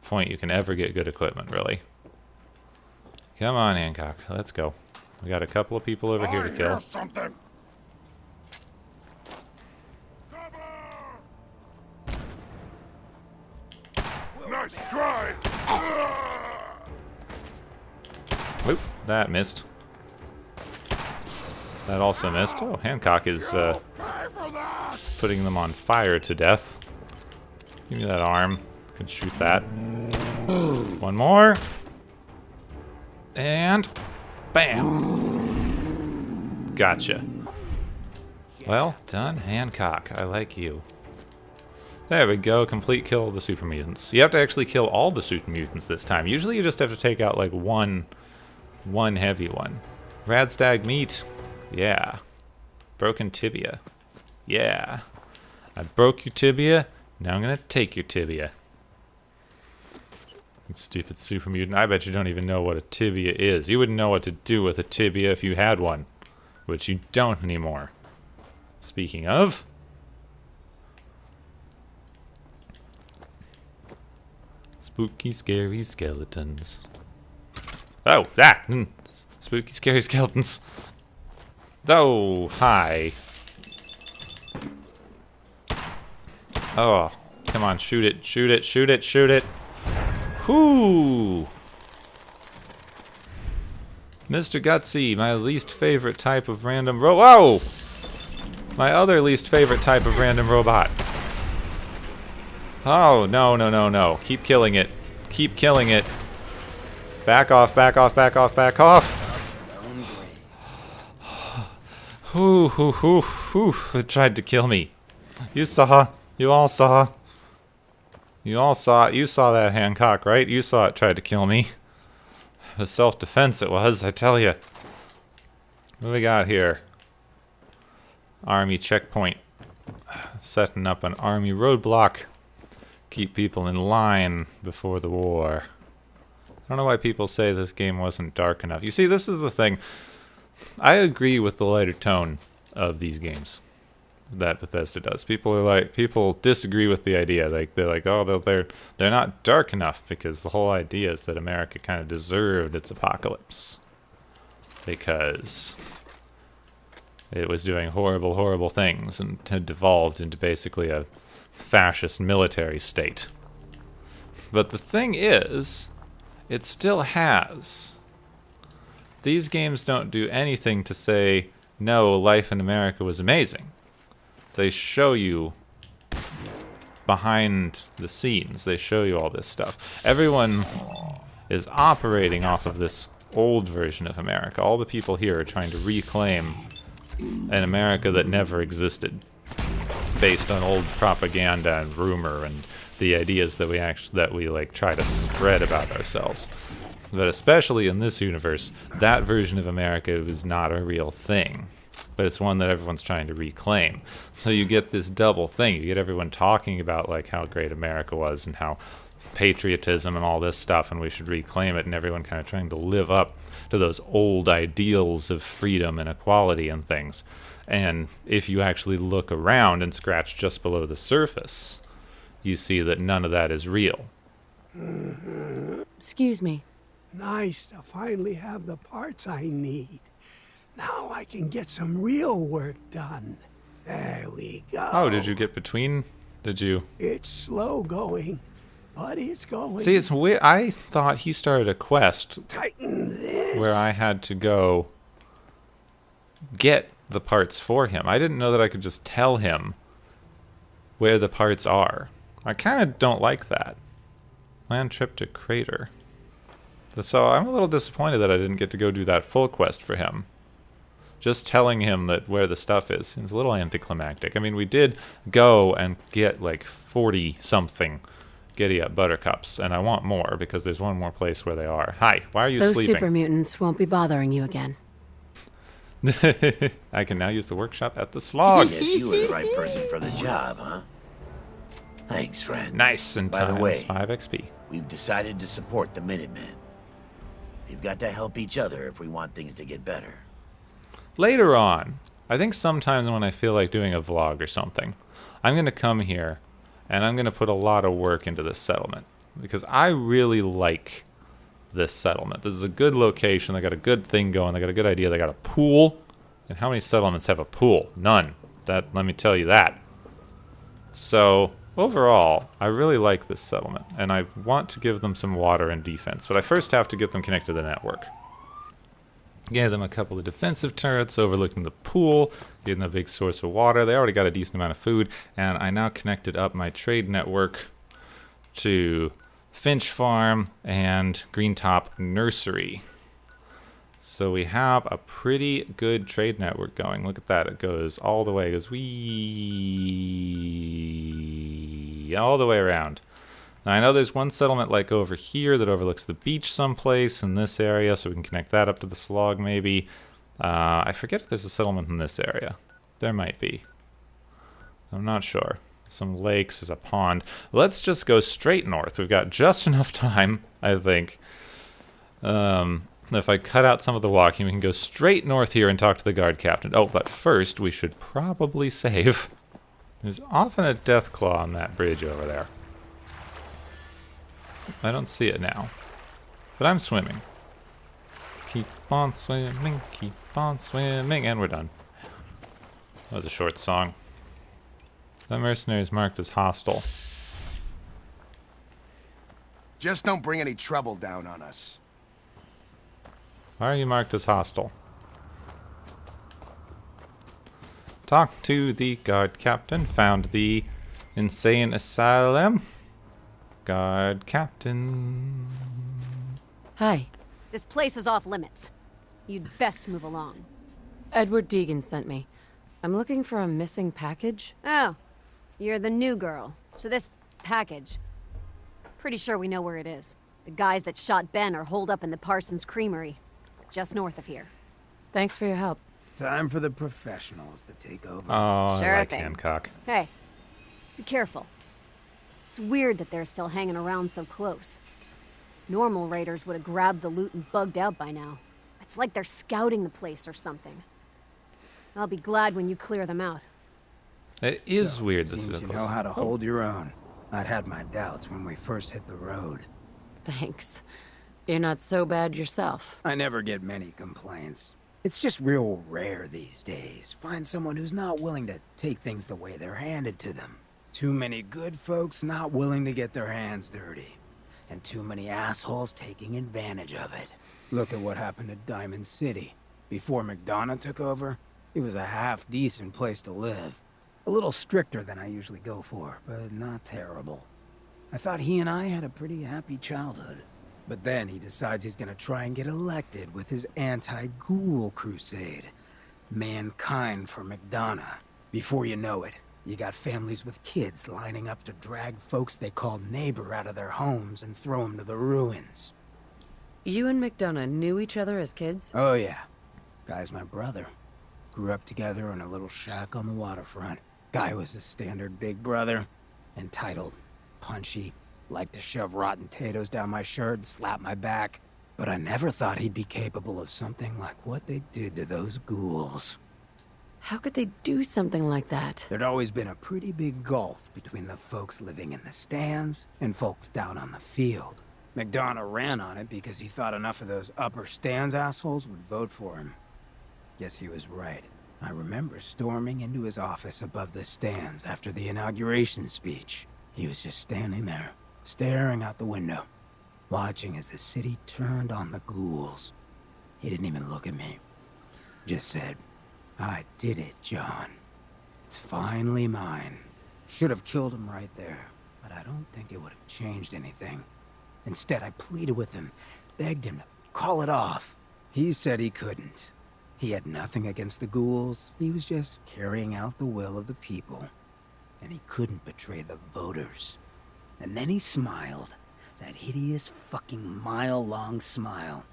point you can ever get good equipment, really. Come on, Hancock. Let's go. We got a couple of people over here to kill. Hear something. Nice try. Whoop, that missed. That also missed. Oh, Hancock is Pay for that. putting them on fire to death. Give me that arm. Can shoot that. One more. And bam. Gotcha. Well done, Hancock. I like you. There we go. Complete kill of the super mutants. You have to actually kill all the super mutants this time. Usually you just have to take out like one heavy one. Radstag meat. Yeah. Broken tibia. Yeah. I broke your tibia. Now I'm gonna take your tibia. Stupid super mutant. I bet you don't even know what a tibia is. You wouldn't know what to do with a tibia if you had one. Which you don't anymore. Speaking of... spooky, scary skeletons. Oh, that! Spooky, scary skeletons. Oh, hi. Oh, come on, shoot it, shoot it, shoot it, shoot it. Whoo! Mr. Gutsy, my least favorite type of random whoa! My other least favorite type of random robot. Oh, no, no, no, no. Keep killing it. Keep killing it. Back off, back off, back off, back off. Whoo, whoo, whoo, whoo. It tried to kill me. You saw. You all saw. You all saw it. You saw that, Hancock, right? You saw it tried to kill me. It was self-defense, it was, I tell you. What do we got here? Army checkpoint. Setting up an army roadblock. Keep people in line before the war. I don't know why people say this game wasn't dark enough. You see, this is the thing. I agree with the lighter tone of these games that Bethesda does. People disagree with the idea. Like they're like, oh, they're not dark enough because the whole idea is that America kind of deserved its apocalypse because it was doing horrible, horrible things and had devolved into basically a fascist military state. But the thing is, it still has. These games don't do anything to say, no, life in America was amazing. They show you behind the scenes. They show you all this stuff. Everyone is operating off of this old version of America. All the people here are trying to reclaim an America that never existed, based on old propaganda and rumor and the ideas that we like try to spread about ourselves. But especially in this universe, that version of America is not a real thing. But it's one that everyone's trying to reclaim. So you get this double thing. You get everyone talking about like how great America was and how patriotism and all this stuff and we should reclaim it, and everyone kind of trying to live up to those old ideals of freedom and equality and things. And if you actually look around and scratch just below the surface, you see that none of that is real. Excuse me. Nice to finally have the parts I need. Now I can get some real work done. There we go. Oh, did you get between? Did you? It's slow going, but it's going. See, it's weird. I thought he started a quest Tighten this. where I had to go get the parts for him. I didn't know that I could just tell him where the parts are. I kind of don't like that. Land trip to crater. So I'm a little disappointed that I didn't get to go do that full quest for him. Just telling him that where the stuff is seems a little anticlimactic. I mean, we did go and get like 40-something giddy-up buttercups, and I want more because there's one more place where they are. Hi, why are you Those sleeping? super mutants won't be bothering you again. I can now use the workshop at the slog. Guess you were the right person for the job, huh? Thanks, friend. Nice, and By the times way, 5 XP. we've decided to support the Minutemen. We've got to help each other if we want things to get better. Later on, I think sometimes when I feel like doing a vlog or something, I'm going to come here and I'm going to put a lot of work into this settlement because I really like this settlement. This is a good location. They got a good thing going. They got a good idea. They got a pool. And how many settlements have a pool? None. Let me tell you that. So overall, I really like this settlement and I want to give them some water and defense, but I first have to get them connected to the network. Gave them a couple of defensive turrets overlooking the pool, gave them a big source of water. They already got a decent amount of food, and I now connected up my trade network to Finch Farm and Greentop Nursery. So we have a pretty good trade network going. Look at that. It goes all the way. It goes wee all the way around. Now I know there's one settlement like over here that overlooks the beach someplace in this area, so we can connect that up to the slog maybe. I forget if there's a settlement in this area. There might be. I'm not sure. Some lakes, there's a pond. Let's just go straight north. We've got just enough time, I think. If I cut out some of the walking, we can go straight north here and talk to the guard captain. Oh, but first, we should probably save. There's often a death claw on that bridge over there. I don't see it now. But I'm swimming. Keep on swimming, and we're done. That was a short song. The mercenary is marked as hostile. Just don't bring any trouble down on us. Why are you marked as hostile? Talk to the guard captain. Found the insane asylum. Guard captain. Hi. This place is off limits. You'd best move along. Edward Deegan sent me. I'm looking for a missing package. Oh, you're the new girl. So this package, pretty sure we know where it is. The guys that shot Ben are holed up in the Parsons Creamery, just north of here. Thanks for your help. Time for the professionals to take over. Oh, Sure I like thing. Hancock. Hey, be careful. It's weird that they're still hanging around so close. Normal raiders would have grabbed the loot and bugged out by now. It's like they're scouting the place or something. I'll be glad when you clear them out. It is weird. This Seems is you know how to hold your own. I'd had my doubts when we first hit the road. Thanks. You're not so bad yourself. I never get many complaints. It's just real rare these days. Find someone who's not willing to take things the way they're handed to them. Too many good folks not willing to get their hands dirty. And too many assholes taking advantage of it. Look at what happened at Diamond City. Before McDonough took over, it was a half-decent place to live. A little stricter than I usually go for, but not terrible. I thought he and I had a pretty happy childhood. But then he decides he's gonna try and get elected with his anti-ghoul crusade. Mankind for McDonough. Before you know it, you got families with kids lining up to drag folks they call neighbor out of their homes and throw them to the ruins. You and McDonough knew each other as kids? Oh yeah. Guy's my brother. Grew up together in a little shack on the waterfront. Guy was the standard big brother. Entitled, punchy, liked to shove rotten potatoes down my shirt and slap my back. But I never thought he'd be capable of something like what they did to those ghouls. How could they do something like that? There'd always been a pretty big gulf between the folks living in the stands and folks down on the field. McDonough ran on it because he thought enough of those upper stands assholes would vote for him. Guess he was right. I remember storming into his office above the stands after the inauguration speech. He was just standing there, staring out the window, watching as the city turned on the ghouls. He didn't even look at me. Just said, "I did it, John. It's finally mine." Should have killed him right there, but I don't think it would have changed anything. Instead, I pleaded with him, begged him to call it off. He said he couldn't. He had nothing against the ghouls. He was just carrying out the will of the people. And he couldn't betray the voters. And then he smiled. That hideous fucking mile-long smile.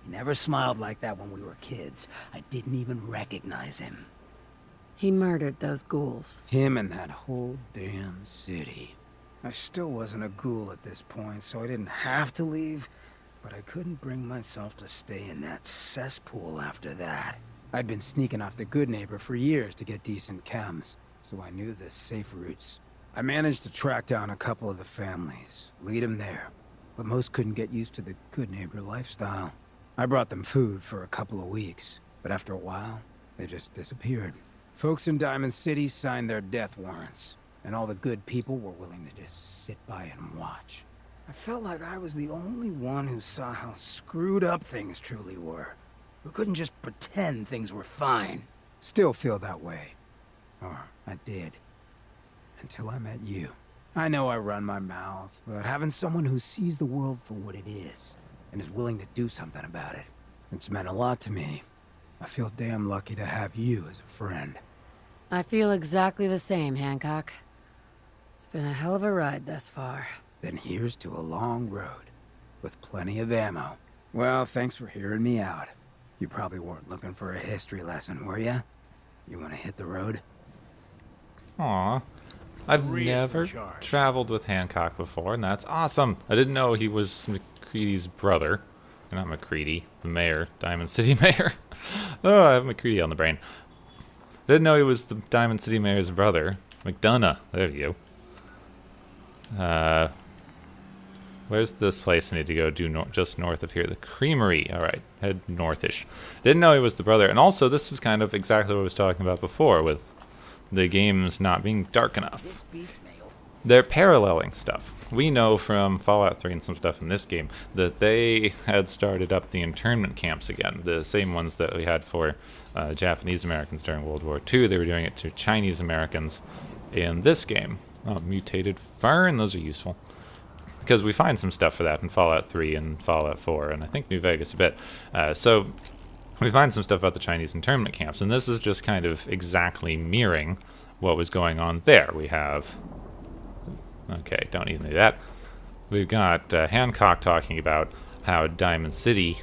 He never smiled like that when we were kids. I didn't even recognize him. He murdered those ghouls. Him and that whole damn city. I still wasn't a ghoul at this point, so I didn't have to leave, but I couldn't bring myself to stay in that cesspool after that. I'd been sneaking off the Good Neighbor for years to get decent chems, so I knew the safe routes. I managed to track down a couple of the families, lead them there, but most couldn't get used to the Good Neighbor lifestyle. I brought them food for a couple of weeks, but after a while, they just disappeared. Folks in Diamond City signed their death warrants, and all the good people were willing to just sit by and watch. I felt like I was the only one who saw how screwed up things truly were, who couldn't just pretend things were fine. Still feel that way. Or I did. Until I met you. I know I run my mouth, but having someone who sees the world for what it is, and is willing to do something about it, It's meant a lot to me. I feel damn lucky to have you as a friend. I feel exactly the same, Hancock. It's been a hell of a ride thus far. Then here's to a long road, with plenty of ammo. Well, thanks for hearing me out. You probably weren't looking for a history lesson, were ya? You want to hit the road? Aw. I've never traveled with Hancock before, and that's awesome. I didn't know he was McCready's brother. Not McCready, the mayor, Diamond City mayor. Oh, I have McCready on the brain. Didn't know he was the Diamond City mayor's brother. McDonough. There you go. Where's this place I need to go do just north of here? The Creamery. Alright, head northish. Didn't know he was the brother. And also, this is kind of exactly what I was talking about before with the games not being dark enough. They're paralleling stuff. We know from Fallout 3 and some stuff in this game that they had started up the internment camps again. The same ones that we had for Japanese Americans during World War II. They were doing it to Chinese Americans in this game. Oh, mutated fern, those are useful. Because we find some stuff for that in Fallout 3 and Fallout 4, and I think New Vegas a bit. So we find some stuff about the Chinese internment camps, and this is just kind of exactly mirroring what was going on there. We have... Okay, don't need to do that. We've got Hancock talking about how Diamond City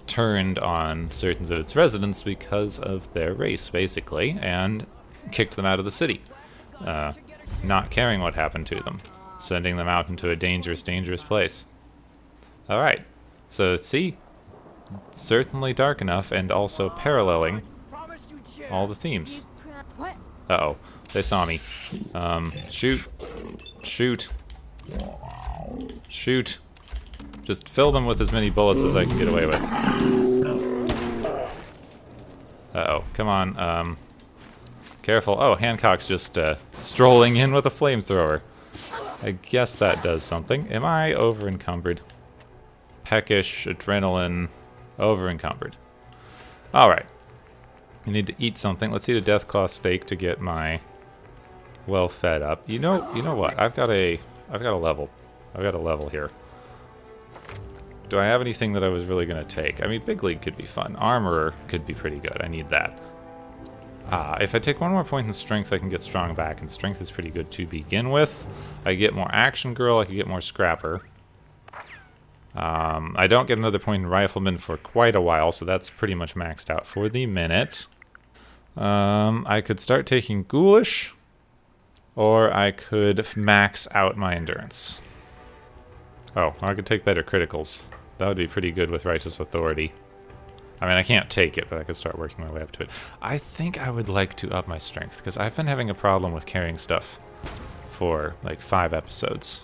turned on certain of its residents because of their race, basically, and kicked them out of the city, not caring what happened to them, sending them out into a dangerous, dangerous place. Alright, so see, certainly dark enough and also paralleling all the themes. Uh-oh, they saw me. Shoot. Shoot. Shoot. Just fill them with as many bullets as I can get away with. Uh-oh, come on, careful. Oh, Hancock's just, strolling in with a flamethrower. I guess that does something. Am I over-encumbered? Peckish, adrenaline, over-encumbered. Alright. I need to eat something. Let's eat a Deathclaw steak to get my well fed up. You know what? I've got a level here. Do I have anything that I was really gonna take? I mean, Big League could be fun. Armorer could be pretty good. I need that. If I take one more point in strength, I can get strong back, and strength is pretty good to begin with. I get more action girl, I can get more scrapper. I don't get another point in rifleman for quite a while, so that's pretty much maxed out for the minute. I could start taking ghoulish, or I could max out my endurance. Oh, I could take better criticals. That would be pretty good with righteous authority. I mean, I can't take it, but I could start working my way up to it. I think I would like to up my strength, because I've been having a problem with carrying stuff for like 5 episodes.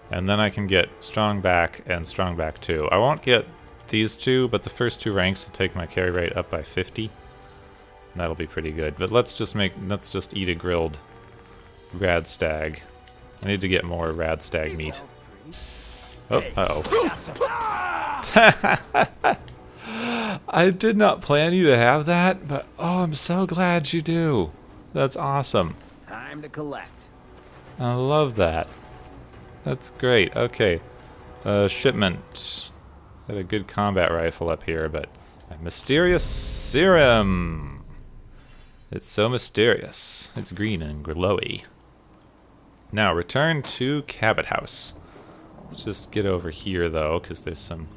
And then I can get strong back and strong back 2. I won't get these 2, but the first 2 ranks will take my carry rate up by 50. That'll be pretty good. But let's just eat a grilled rad stag. I need to get more rad stag meat. Oh, uh-oh. I did not plan you to have that, but oh, I'm so glad you do. That's awesome. Time to collect. I love that. That's great. Okay. Shipment. Got a good combat rifle up here, but a mysterious serum. It's so mysterious. It's green and glowy. Now, return to Cabot House. Let's just get over here, though, because there's some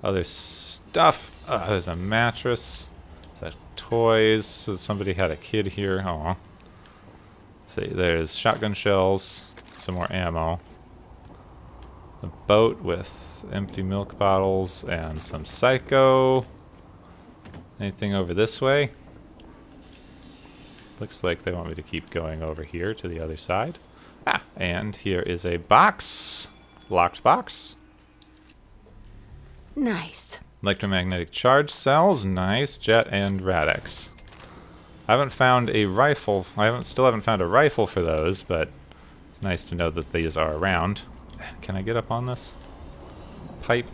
other stuff. There's a mattress. There's toys. So somebody had a kid here. Aw. See, there's shotgun shells. Some more ammo. A boat with empty milk bottles and some psycho. Anything over this way? Looks like they want me to keep going over here to the other side. Ah, and here is a box. Locked box. Nice. Electromagnetic charge cells, nice. Jet and Radix. I haven't found a rifle. Still haven't found a rifle for those, but it's nice to know that these are around. Can I get up on this pipe?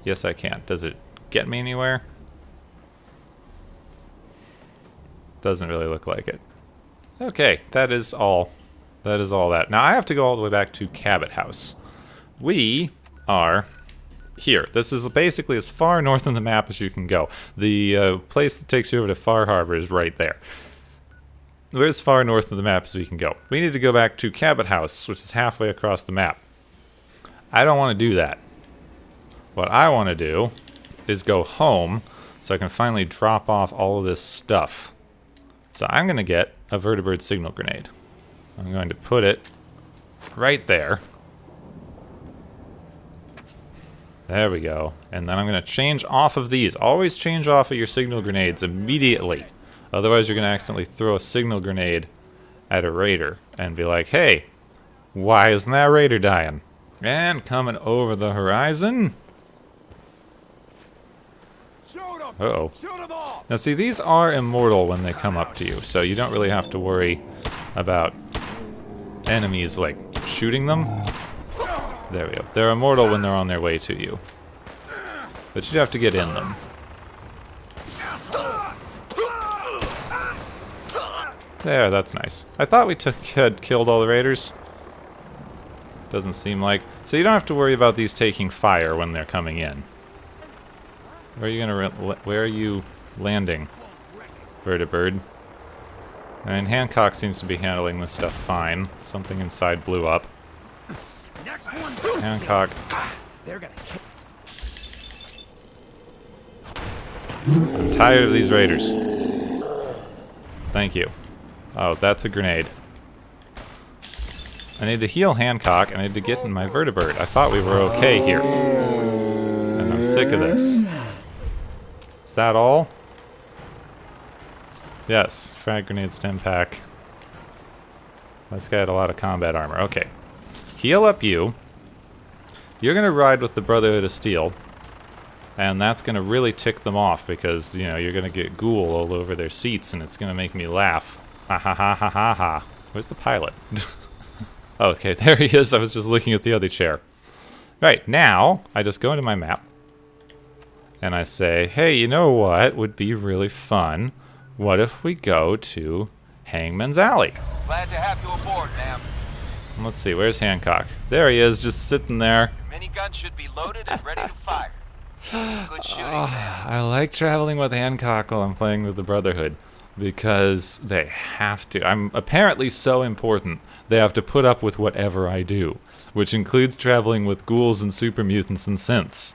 Yes, I can. Does it get me anywhere? Doesn't really look like it. Okay, that is all. That is all that. Now I have to go all the way back to Cabot House. We are here. This is basically as far north on the map as you can go. The place that takes you over to Far Harbor is right there. We're as far north of the map as we can go. We need to go back to Cabot House, which is halfway across the map. I don't want to do that. What I want to do is go home so I can finally drop off all of this stuff. So I'm going to get a vertibird signal grenade. I'm going to put it right there. There we go. And then I'm going to change off of these. Always change off of your signal grenades immediately. Otherwise you're going to accidentally throw a signal grenade at a raider and be like, hey, why isn't that raider dying? And coming over the horizon. Uh-oh. Now see, these are immortal when they come up to you, so you don't really have to worry about enemies, like, shooting them. There we go. They're immortal when they're on their way to you. But you have to get in them. There, that's nice. I thought we had killed all the raiders. Doesn't seem like. So you don't have to worry about these taking fire when they're coming in. Where are you landing, vertibird? And Hancock seems to be handling this stuff fine. Something inside blew up. Hancock. I'm tired of these raiders. Thank you. Oh, that's a grenade. I need to heal Hancock, and I need to get in my vertibird. I thought we were okay here. And I'm sick of this. Is that all? Yes, frag grenade stem pack. This guy had a lot of combat armor. Okay. Heal up you. You're going to ride with the Brotherhood of Steel. And that's going to really tick them off because, you know, you're going to get ghoul all over their seats and it's going to make me laugh. Ha ha ha ha ha ha. Where's the pilot? Oh, okay, there he is. I was just looking at the other chair. Right, now, I just go into my map. And I say, hey, you know what would be really fun? What if we go to Hangman's Alley? Glad to have you aboard, ma'am. Let's see, where's Hancock? There he is, just sitting there. Your minigun should be loaded and ready to fire. Good shooting, ma'am. I like traveling with Hancock while I'm playing with the Brotherhood. Because they have to. I'm apparently so important, they have to put up with whatever I do. Which includes traveling with ghouls and super mutants and synths.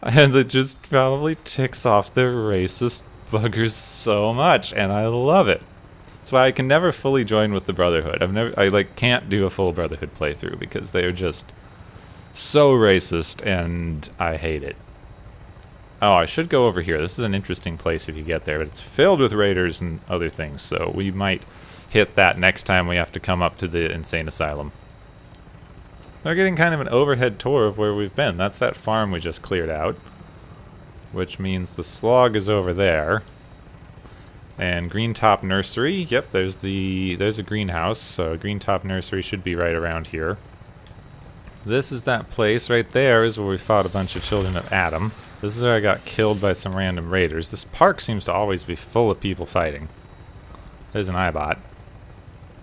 And it just probably ticks off the racist buggers so much, and I love it. That's why I can never fully join with the Brotherhood. I can't do a full Brotherhood playthrough because they are just so racist, and I hate it. Oh, I should go over here. This is an interesting place if you get there, but it's filled with raiders and other things, so we might hit that next time we have to come up to the insane asylum. We're getting kind of an overhead tour of where we've been. That's that farm we just cleared out, which means the slog is over there. And Green Top Nursery, yep, there's a greenhouse, so Green Top Nursery should be right around here. This is that place right there is where we fought a bunch of children of Adam. This is where I got killed by some random raiders. This park seems to always be full of people fighting. There's an Eyebot.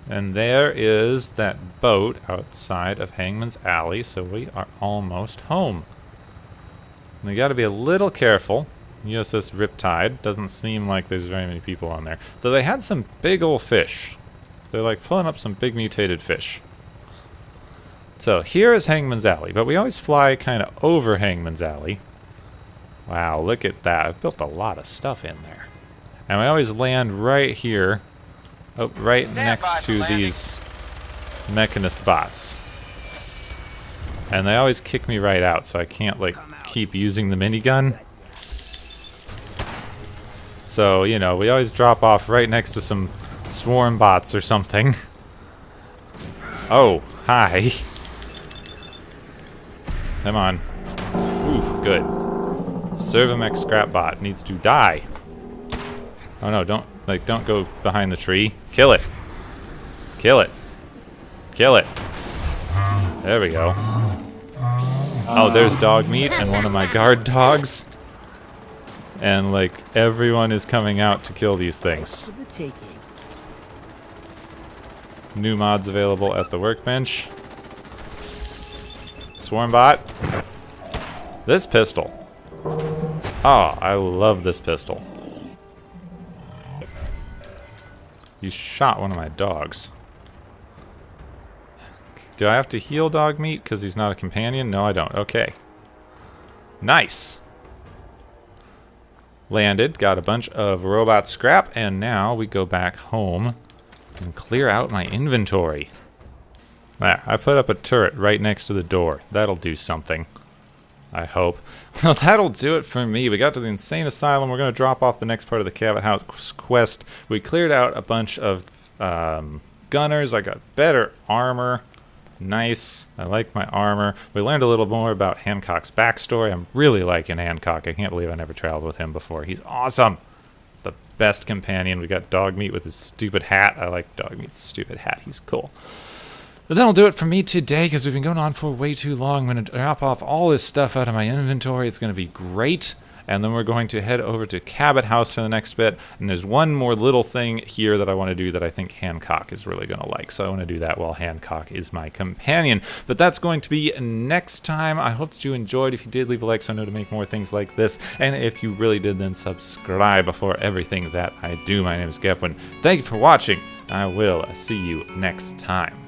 And there is that boat outside of Hangman's Alley, so we are almost home. And we gotta be a little careful. USS Riptide. Doesn't seem like there's very many people on there. Though they had some big old fish. They're like pulling up some big mutated fish. So here is Hangman's Alley, but we always fly kind of over Hangman's Alley. Wow, look at that. I've built a lot of stuff in there. And we always land right here. Oh, right next to these mechanist bots. And they always kick me right out, so I can't, like, keep using the minigun. So, you know, we always drop off right next to some swarm bots or something. Oh, hi. Come on. Ooh, good. Servomech Scrapbot needs to die. Oh no, don't go behind the tree. Kill it. Kill it. Kill it. There we go. Oh, there's dog meat and one of my guard dogs. And, like, everyone is coming out to kill these things. New mods available at the workbench. Swarmbot. This pistol. Oh, I love this pistol. You shot one of my dogs. Do I have to heal dog meat because he's not a companion? No, I don't. Okay. Nice. Landed, got a bunch of robot scrap, and now we go back home and clear out my inventory. There, I put up a turret right next to the door. That'll do something. I hope. Well, that'll do it for me. We got to the insane asylum. We're going to drop off the next part of the Cabot House quest. We cleared out a bunch of gunners. I got better armor. Nice. I like my armor. We learned a little more about Hancock's backstory. I'm really liking Hancock. I can't believe I never traveled with him before. He's awesome. He's the best companion. We got Dogmeat with his stupid hat. I like Dogmeat's stupid hat. He's cool. But that'll do it for me today because we've been going on for way too long. I'm going to drop off all this stuff out of my inventory. It's going to be great. And then we're going to head over to Cabot House for the next bit. And there's one more little thing here that I want to do that I think Hancock is really going to like. So I want to do that while Hancock is my companion. But that's going to be next time. I hope that you enjoyed. If you did, leave a like so I know to make more things like this. And if you really did, then subscribe for everything that I do. My name is Gepwin. Thank you for watching. I will see you next time.